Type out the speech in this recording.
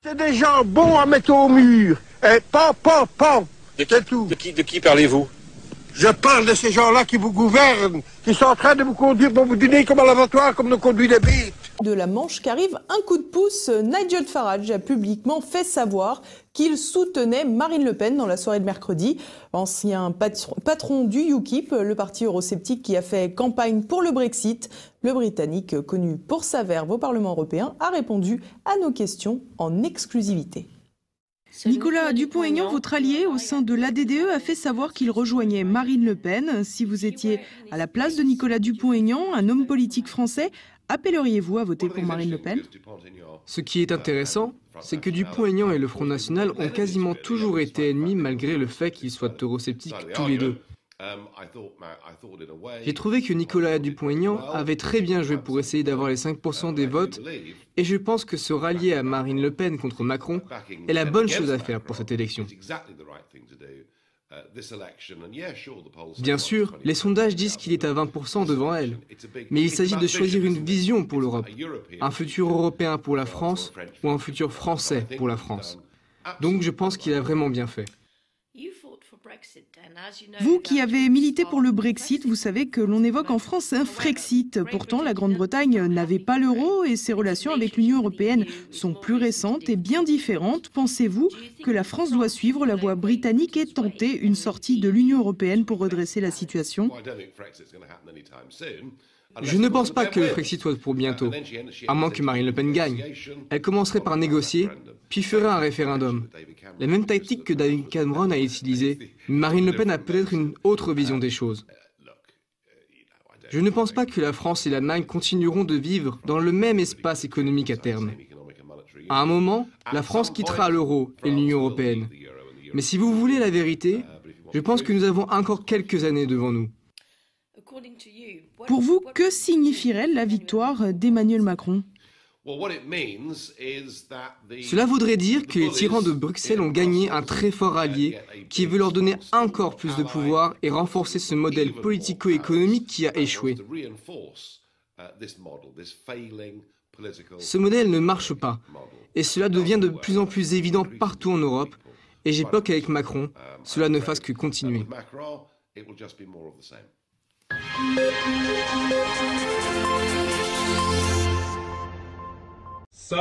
C'est des gens bons à mettre au mur. Et pan. C'est tout. De qui parlez-vous? Je parle de ces gens-là qui vous gouvernent, qui sont en train de vous conduire pour vous dîner comme à l'abattoir, comme nous conduit les bêtes. De la Manche qu'arrive un coup de pouce, Nigel Farage a publiquement fait savoir qu'il soutenait Marine Le Pen dans la soirée de mercredi. Ancien patron du UKIP, le parti eurosceptique qui a fait campagne pour le Brexit, le Britannique, connu pour sa verve au Parlement européen, a répondu à nos questions en exclusivité. Nicolas Dupont-Aignan, votre allié au sein de l'ADDE, a fait savoir qu'il rejoignait Marine Le Pen. Si vous étiez à la place de Nicolas Dupont-Aignan, un homme politique français, appelleriez-vous à voter pour Marine Le Pen? Ce qui est intéressant, c'est que Dupont-Aignan et le Front National ont quasiment toujours été ennemis malgré le fait qu'ils soient eurosceptiques tous les deux. J'ai trouvé que Nicolas Dupont-Aignan avait très bien joué pour essayer d'avoir les 5% des votes et je pense que se rallier à Marine Le Pen contre Macron est la bonne chose à faire pour cette élection. Bien sûr, les sondages disent qu'il est à 20% devant elle, mais il s'agit de choisir une vision pour l'Europe, un futur européen pour la France ou un futur français pour la France. Donc je pense qu'il a vraiment bien fait. Vous qui avez milité pour le Brexit, vous savez que l'on évoque en France un Frexit. Pourtant, la Grande-Bretagne n'avait pas l'euro et ses relations avec l'Union européenne sont plus récentes et bien différentes. Pensez-vous que la France doit suivre la voie britannique et tenter une sortie de l'Union européenne pour redresser la situation ? Je ne pense pas que le Frexit soit pour bientôt, à moins que Marine Le Pen gagne. Elle commencerait par négocier, puis ferait un référendum. La même tactique que David Cameron a utilisée, mais Marine Le Pen a peut-être une autre vision des choses. Je ne pense pas que la France et l'Allemagne continueront de vivre dans le même espace économique à terme. À un moment, la France quittera l'euro et l'Union européenne. Mais si vous voulez la vérité, je pense que nous avons encore quelques années devant nous. Pour vous, que signifierait la victoire d'Emmanuel Macron ? Cela voudrait dire que les tyrans de Bruxelles ont gagné un très fort allié qui veut leur donner encore plus de pouvoir et renforcer ce modèle politico-économique qui a échoué. Ce modèle ne marche pas et cela devient de plus en plus évident partout en Europe et j'ai peur qu'avec Macron, cela ne fasse que continuer. Ça